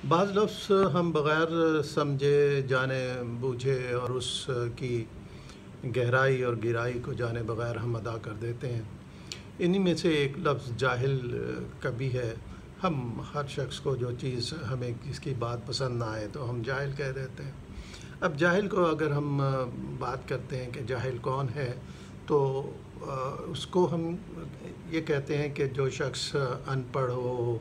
بعض لفظ ہم بغیر سمجھے جانے بوجھے اور اس کی گہرائی اور گہرائی کو جانے بغیر ہم ادا کر دیتے ہیں۔ انہی میں سے ایک لفظ جاہل کا بھی ہے۔ ہم ہر شخص کو جو چیز ہمیں کس کی بات پسند نہ آئے تو ہم جاہل کہہ دیتے ہیں۔ اب جاہل کو اگر ہم بات کرتے ہیں کہ جاہل کون ہے، تو اس کو ہم یہ کہتے ہیں کہ جو شخص ان پڑھ ہو،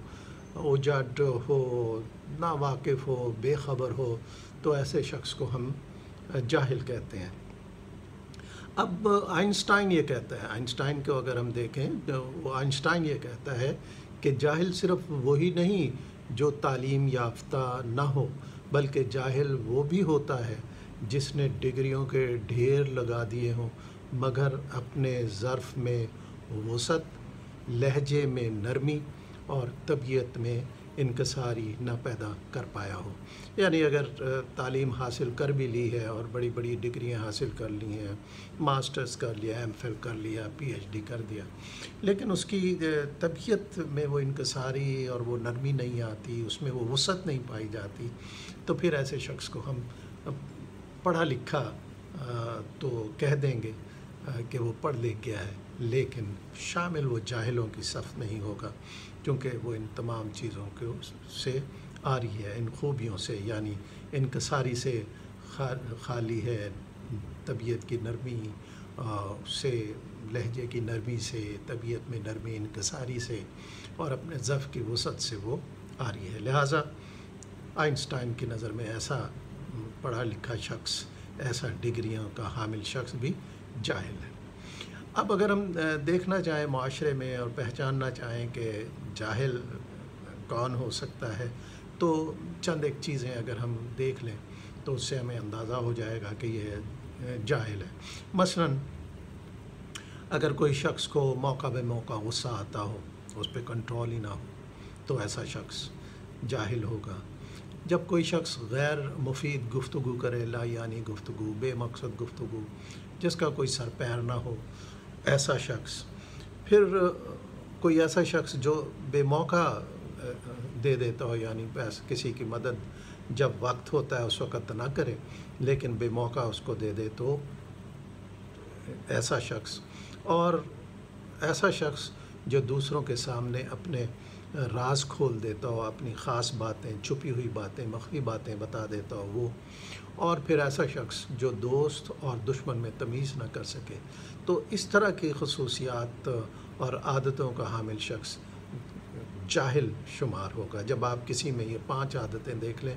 اوجڈ ہو، نا واقف ہو، بے خبر ہو، تو ایسے شخص کو ہم جاہل کہتے ہیں۔ اب آئنسٹائن یہ کہتا ہے، آئنسٹائن کو اگر ہم دیکھیں تو وہ آئنسٹائن یہ کہتا ہے کہ جاہل صرف وہی نہیں جو تعلیم یافتہ نہ ہو، بلکہ جاہل وہ بھی ہوتا ہے جس نے ڈگریوں کے ڈھیر لگا دیے ہوں مگر اپنے ظرف میں وسعت، لہجے میں نرمی اور طبیعت میں انکساری نہ پیدا کر پایا ہو۔ یعنی اگر تعلیم حاصل کر بھی لی ہے اور بڑی بڑی ڈگریاں حاصل کر لی ہیں، ماسٹرز کر لیا، ایم فل کر لیا، پی ایچ ڈی کر دیا، لیکن اس کی طبیعت میں وہ انکساری اور وہ نرمی نہیں آتی، اس میں وہ وسعت نہیں پائی جاتی، تو پھر ایسے شخص کو ہم پڑھا لکھا تو کہہ دیں گے کہ وہ پڑھ لکھ گیا ہے، لیکن شامل وہ جاہلوں کی صف نہیں ہوگا، کیونکہ وہ ان تمام چیزوں سے آ رہی ہے، ان خوبیوں سے، یعنی انکساری سے خالی ہے، طبیعت کی نرمی سے، لہجے کی نرمی سے، طبیعت میں نرمی، انکساری سے اور اپنے ظرف کی وسعت سے وہ آ رہی ہے۔ لہٰذا آئنسٹائن کی نظر میں ایسا پڑھا لکھا شخص، ایسا ڈگریوں کا حامل شخص بھی جاہل ہے۔ اب اگر ہم دیکھنا چاہیں معاشرے میں اور پہچاننا چاہیں کہ جاہل کون ہو سکتا ہے، تو چند ایک چیزیں اگر ہم دیکھ لیں تو اس سے ہمیں اندازہ ہو جائے گا کہ یہ جاہل ہے۔ مثلاً اگر کوئی شخص کو موقع بے موقع غصہ آتا ہو، اس پہ کنٹرول ہی نہ ہو، تو ایسا شخص جاہل ہوگا۔ جب کوئی شخص غیر مفید گفتگو کرے، لا یعنی گفتگو، بے مقصد گفتگو، جس کا کوئی سر پیر نہ ہو، ایسا شخص۔ پھر کوئی ایسا شخص جو بے موقع دے دیتا ہو، یعنی کسی کی مدد جب وقت ہوتا ہے اس وقت نہ کرے، لیکن بے موقع اس کو دے دے، تو ایسا شخص۔ اور ایسا شخص جو دوسروں کے سامنے اپنے راز کھول دیتا ہو، اپنی خاص باتیں، چھپی ہوئی باتیں، مخفی باتیں بتا دیتا ہو وہ۔ اور پھر ایسا شخص جو دوست اور دشمن میں تمیز نہ کر سکے۔ تو اس طرح کی خصوصیات اور عادتوں کا حامل شخص جاہل شمار ہوگا۔ جب آپ کسی میں یہ 5 عادتیں دیکھ لیں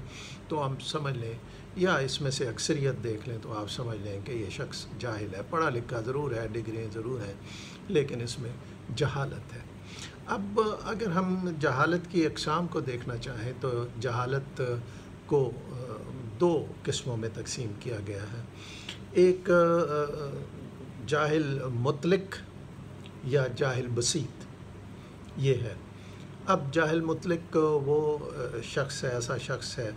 تو ہم سمجھ لیں، یا اس میں سے اکثریت دیکھ لیں تو آپ سمجھ لیں کہ یہ شخص جاہل ہے۔ پڑھا لکھا ضرور ہے، ڈگریاں ضرور ہیں، لیکن اس میں جہالت ہے۔ اب اگر ہم جہالت کی اقسام کو دیکھنا چاہیں تو جہالت کو 2 قسموں میں تقسیم کیا گیا ہے۔ ایک جاہل مطلق یا جاہل بسیط، یہ ہے۔ اب جاہل مطلق وہ شخص ہے، ایسا شخص ہے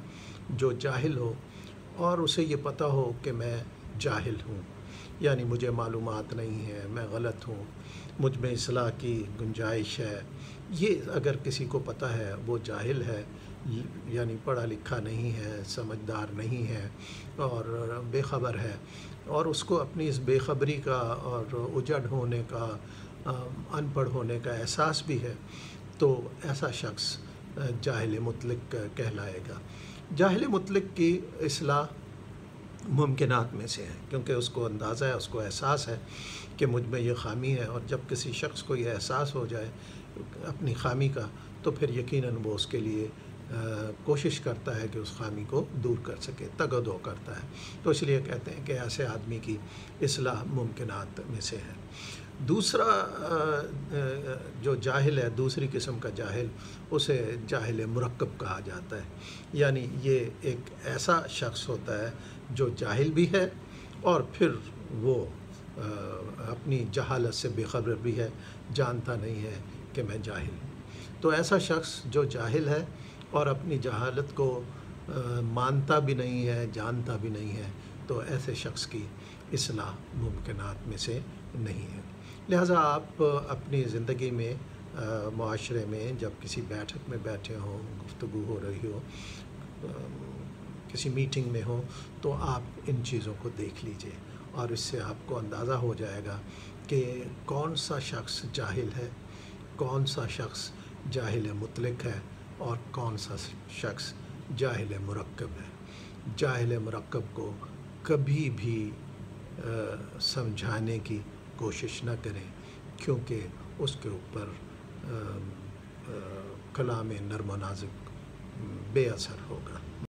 جو جاہل ہو اور اسے یہ پتہ ہو کہ میں جاہل ہوں، یعنی مجھے معلومات نہیں ہے، میں غلط ہوں، مجھ میں اصلاح کی گنجائش ہے۔ یہ اگر کسی کو پتہ ہے وہ جاہل ہے، یعنی پڑھا لکھا نہیں ہے، سمجھدار نہیں ہے اور بے خبر ہے، اور اس کو اپنی اس بے خبری کا اور اجڑ ہونے کا، ان پڑھ ہونے کا احساس بھی ہے، تو ایسا شخص جاہل مطلق کہلائے گا۔ جاہل مطلق کی اصلاح ممکنات میں سے ہے، کیونکہ اس کو اندازہ ہے، اس کو احساس ہے کہ مجھ میں یہ خامی ہے، اور جب کسی شخص کو یہ احساس ہو جائے اپنی خامی کا، تو پھر یقیناً وہ اس کے لیے کوشش کرتا ہے کہ اس خامی کو دور کر سکے، تگ و دو کرتا ہے۔ تو اس لیے کہتے ہیں کہ ایسے آدمی کی اصلاح ممکنات میں سے ہے۔ دوسرا جو جاہل ہے، دوسری قسم کا جاہل، اسے جاہل مرکب کہا جاتا ہے۔ یعنی یہ ایک ایسا شخص ہوتا ہے جو جاہل بھی ہے اور پھر وہ اپنی جہالت سے بے خبر بھی ہے، جانتا نہیں ہے کہ میں جاہل ہوں۔ تو ایسا شخص جو جاہل ہے اور اپنی جہالت کو مانتا بھی نہیں ہے، جانتا بھی نہیں ہے، تو ایسے شخص کی اصلاح ممکنات میں سے نہیں ہے۔ لہٰذا آپ اپنی زندگی میں معاشرے میں جب کسی بیٹھک میں بیٹھے ہوں، گفتگو ہو رہی ہو، کسی میٹنگ میں ہو، تو آپ ان چیزوں کو دیکھ لیجئے اور اس سے آپ کو اندازہ ہو جائے گا کہ کون سا شخص جاہل ہے، کون سا شخص جاہل مطلق ہے اور کون سا شخص جاہل مرکب ہے۔ جاہل مرکب کو کبھی بھی سمجھانے کی کوشش نہ کریں، کیونکہ اس کے اوپر کلام نرم و نازک بے اثر ہوگا۔